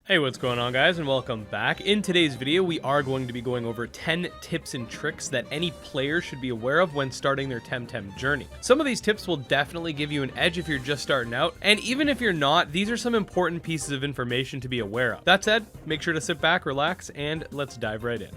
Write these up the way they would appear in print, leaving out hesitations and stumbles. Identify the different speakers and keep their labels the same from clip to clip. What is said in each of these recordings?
Speaker 1: Hey, what's going on, guys, and welcome back. In today's video, we are going to be going over 10 tips and tricks that any player should be aware of when starting their Temtem journey. Some of these tips will definitely give you an edge if you're just starting out, and even if you're not, these are some important pieces of information to be aware of. That said, make sure to sit back, relax, and let's dive right in.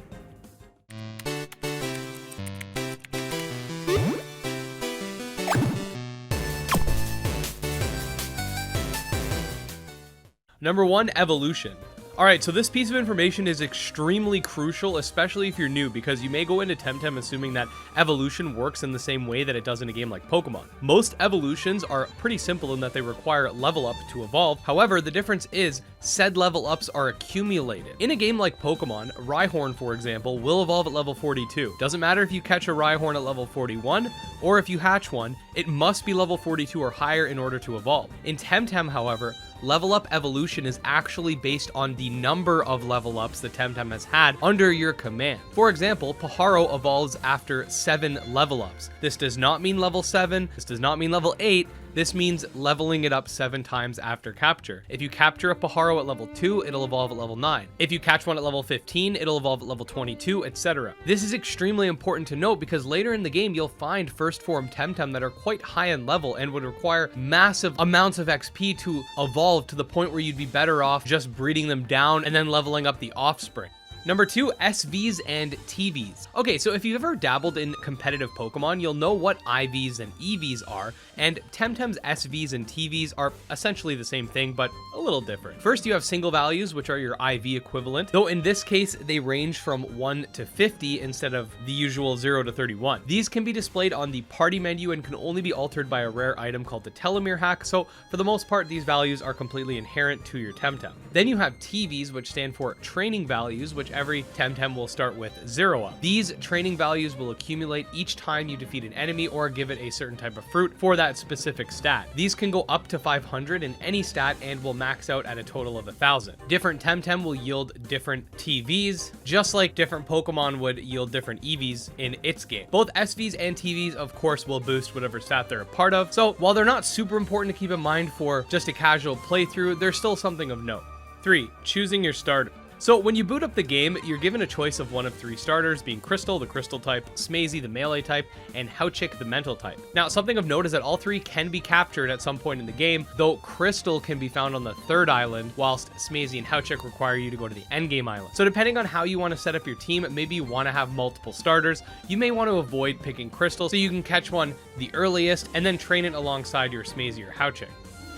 Speaker 1: Number 1, evolution. Alright, so this piece of information is extremely crucial, especially if you're new, because you may go into Temtem assuming that evolution works in the same way that it does in a game like Pokemon. Most evolutions are pretty simple in that they require level up to evolve. However, the difference is said level ups are accumulated. In a game like Pokemon, Rhyhorn, for example, will evolve at level 42. Doesn't matter if you catch a Rhyhorn at level 41 or if you hatch one, it must be level 42 or higher in order to evolve. In Temtem, however, level up evolution is actually based on the number of level ups the Temtem has had under your command. For example, Pajaro evolves after 7 level ups. This does not mean level 7, this does not mean level 8, this means leveling it up 7 times after capture. If you capture a Pajaro at level 2, it'll evolve at level 9. If you catch one at level 15, it'll evolve at level 22, etc. This is extremely important to note because later in the game, you'll find first form Temtem that are quite high in level and would require massive amounts of XP to evolve to the point where you'd be better off just breeding them down and then leveling up the offspring. Number 2, SVs and TVs. Okay, so if you've ever dabbled in competitive Pokemon, you'll know what IVs and EVs are, and Temtem's SVs and TVs are essentially the same thing, but a little different. First, you have single values, which are your IV equivalent, though in this case, they range from 1 to 50 instead of the usual 0 to 31. These can be displayed on the party menu and can only be altered by a rare item called the Telomere hack, so for the most part, these values are completely inherent to your Temtem. Then you have TVs, which stand for training values, which every Temtem will start with 0 up. These training values will accumulate each time you defeat an enemy or give it a certain type of fruit for that specific stat. These can go up to 500 in any stat and will max out at a total of 1,000. Different Temtem will yield different TVs, just like different Pokemon would yield different EVs in its game. Both SVs and TVs, of course, will boost whatever stat they're a part of, so while they're not super important to keep in mind for just a casual playthrough, they're still something of note. 3, choosing your starter. So when you boot up the game, you're given a choice of one of 3 starters, being Crystal, the Crystal type, Smazy, the Melee type, and Hauchik, the Mental type. Now, something of note is that all 3 can be captured at some point in the game, though Crystal can be found on the 3rd island, whilst Smazy and Hauchik require you to go to the endgame island. So depending on how you want to set up your team, maybe you want to have multiple starters, you may want to avoid picking Crystal so you can catch one the earliest and then train it alongside your Smazy or Hauchik.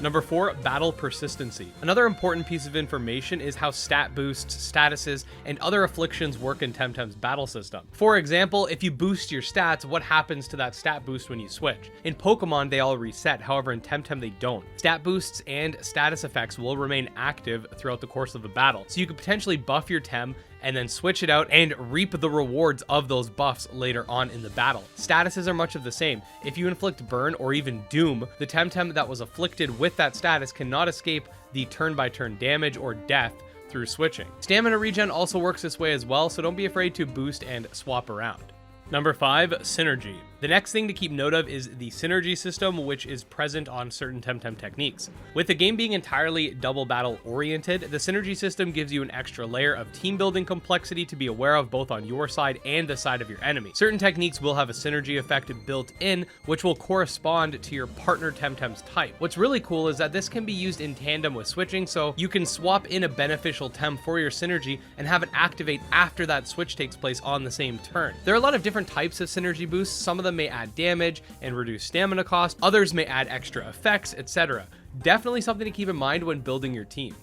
Speaker 1: Number 4, battle persistency. Another important piece of information is how stat boosts, statuses, and other afflictions work in Temtem's battle system. For example, if you boost your stats, what happens to that stat boost when you switch? In Pokemon, they all reset, however in Temtem they don't. Stat boosts and status effects will remain active throughout the course of a battle, so you could potentially buff your Tem and then switch it out and reap the rewards of those buffs later on in the battle. Statuses are much of the same. If you inflict burn or even doom, the Temtem that was afflicted with that status cannot escape the turn-by-turn damage or death through switching. Stamina regen also works this way as well, so don't be afraid to boost and swap around. Number 5, synergy. The next thing to keep note of is the synergy system, which is present on certain Temtem techniques. With the game being entirely double battle oriented, the synergy system gives you an extra layer of team building complexity to be aware of both on your side and the side of your enemy. Certain techniques will have a synergy effect built in, which will correspond to your partner Temtem's type. What's really cool is that this can be used in tandem with switching, so you can swap in a beneficial Tem for your synergy and have it activate after that switch takes place on the same turn. There are a lot of different types of synergy boosts. Some of them may add damage and reduce stamina cost, others may add extra effects, etc. Definitely something to keep in mind when building your team.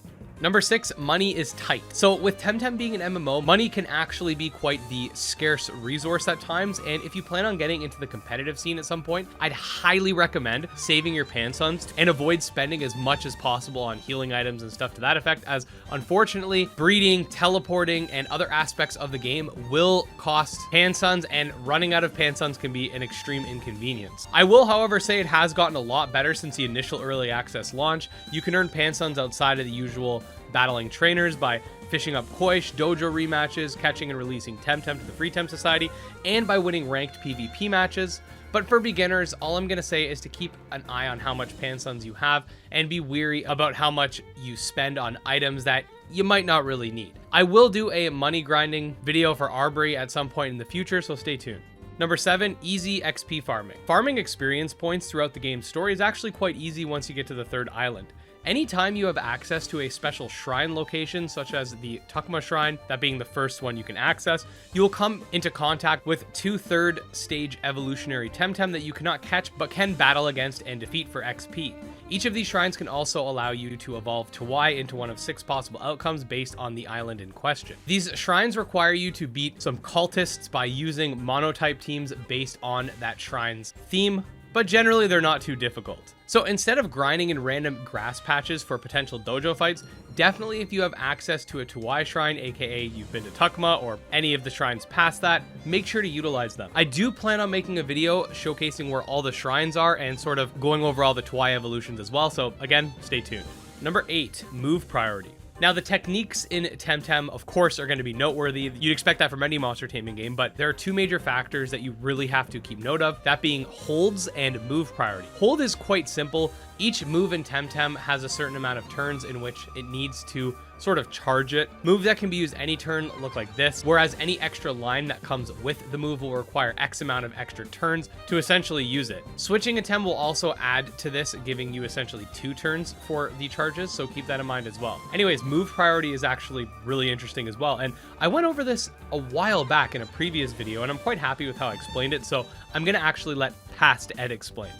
Speaker 1: Number 6, money is tight. So with Temtem being an MMO, money can actually be quite the scarce resource at times, and if you plan on getting into the competitive scene at some point, I'd highly recommend saving your Pansons and avoid spending as much as possible on healing items and stuff to that effect, as unfortunately, breeding, teleporting, and other aspects of the game will cost Pansons, and running out of Pansons can be an extreme inconvenience. I will, however, say it has gotten a lot better since the initial early access launch. You can earn Pansons outside of the usual battling trainers by fishing up Koish, dojo rematches, catching and releasing Temtem to the Free Tem Society, and by winning ranked PvP matches. But for beginners, all I'm going to say is to keep an eye on how much Pansons you have and be wary about how much you spend on items that you might not really need. I will do a money grinding video for arbury at some point in the future, so stay tuned. Number 7, easy XP farming. Farming experience points throughout the game's story is actually quite easy once you get to the 3rd island. Anytime you have access to a special shrine location, such as the Tukma Shrine, that being the first one you can access, you will come into contact with 2 3rd stage evolutionary Temtem that you cannot catch but can battle against and defeat for XP. Each of these shrines can also allow you to evolve Tawai into one of 6 possible outcomes based on the island in question. These shrines require you to beat some cultists by using monotype teams based on that shrine's theme, but generally they're not too difficult. So instead of grinding in random grass patches for potential dojo fights, definitely if you have access to a Tawai shrine, aka you've been to Tukma or any of the shrines past that, make sure to utilize them. I do plan on making a video showcasing where all the shrines are and sort of going over all the Tawai evolutions as well, so again, stay tuned. Number 8, move priority. Now, the techniques in Temtem, of course, are going to be noteworthy. You'd expect that from any monster taming game, but there are 2 major factors that you really have to keep note of, that being holds and move priority. Hold is quite simple. Each move in Temtem has a certain amount of turns in which it needs to sort of charge it. Moves that can be used any turn look like this, whereas any extra line that comes with the move will require X amount of extra turns to essentially use it. Switching a tem will also add to this, giving you essentially 2 turns for the charges, so keep that in mind as well. Anyways, move priority is actually really interesting as well, and I went over this a while back in a previous video, and I'm quite happy with how I explained it, so I'm gonna actually let Past Ed explain.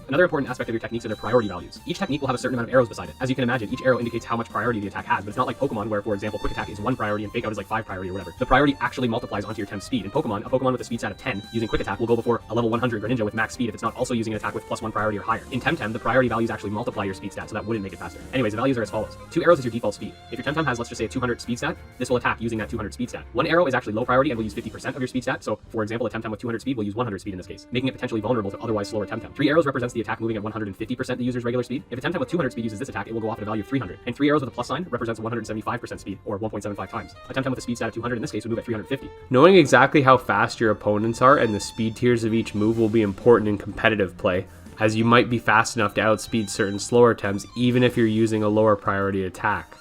Speaker 2: Another important aspect of your techniques are their priority values. Each technique will have a certain amount of arrows beside it. As you can imagine, each arrow indicates how much priority the attack has, but it's not like Pokemon where, for example, quick attack is 1 priority and fake out is like 5 priority or whatever. The priority actually multiplies onto your temp speed. In Pokemon, a Pokemon with a speed stat of 10 using quick attack will go before a level 100 Greninja with max speed if it's not also using an attack with +1 priority or higher. In Temtem, the priority values actually multiply your speed stat, so that wouldn't make it faster. Anyways, the values are as follows. 2 arrows is your default speed. If your Temtem has, let's just say, a 200 speed stat, this will attack using that 200 speed stat. 1 arrow is actually low priority and will use 50% of your speed stat, so for example, a Temtem with 200 speed will use 100 speed in this case, making it potentially vulnerable to otherwise slower Temtem. 3 arrows represents the attack moving at 150% the user's regular speed. If a Temtem with 200 speed uses this attack, it will go off at a value of 300. And 3 arrows with a plus sign represents 175% speed, or 1.75 times. A Temtem with a speed stat of 200 in this case would move at 350.
Speaker 3: Knowing exactly how fast your opponents are and the speed tiers of each move will be important in competitive play, as you might be fast enough to outspeed certain slower Tems even if you're using a lower priority attack.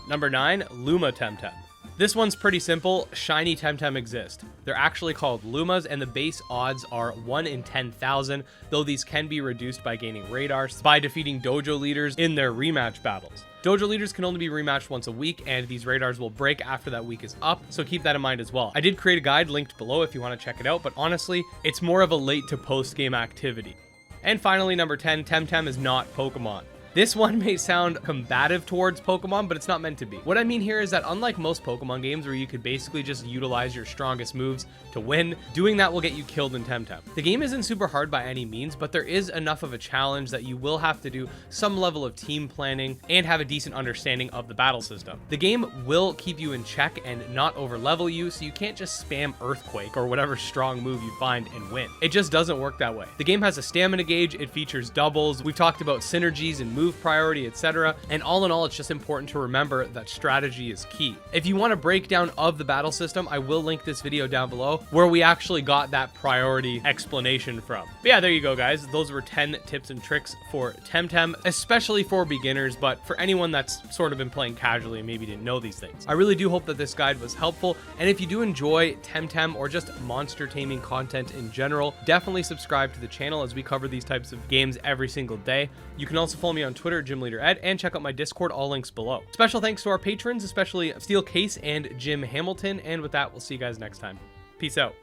Speaker 1: Number 9, Luma Temtem. This one's pretty simple. Shiny Temtem exist. They're actually called Lumas, and the base odds are 1 in 10,000, though these can be reduced by gaining radars by defeating dojo leaders in their rematch battles. Dojo leaders can only be rematched once a week, and these radars will break after that week is up, so keep that in mind as well. I did create a guide linked below if you want to check it out, but honestly, it's more of a late to post-game activity. And finally, number 10, Temtem is not Pokemon. This one may sound combative towards Pokemon, but it's not meant to be. What I mean here is that unlike most Pokemon games where you could basically just utilize your strongest moves to win, doing that will get you killed in Temtem. The game isn't super hard by any means, but there is enough of a challenge that you will have to do some level of team planning and have a decent understanding of the battle system. The game will keep you in check and not over level you, so you can't just spam Earthquake or whatever strong move you find and win. It just doesn't work that way. The game has a stamina gauge, it features doubles, we've talked about synergies and move priority, etc. And all in all, it's just important to remember that strategy is key. If you want a breakdown of the battle system, I will link this video down below where we actually got that priority explanation from. But yeah, there you go, guys. Those were 10 tips and tricks for Temtem, especially for beginners, but for anyone that's sort of been playing casually and maybe didn't know these things. I really do hope that this guide was helpful, and if you do enjoy Temtem or just monster taming content in general, definitely subscribe to the channel as we cover these types of games every single day. You can also follow me on Twitter, GymLeaderEd, and check out my Discord, all links below. Special thanks to our patrons, especially StealCase and Jim Hamilton, and with that, we'll see you guys next time. Peace out.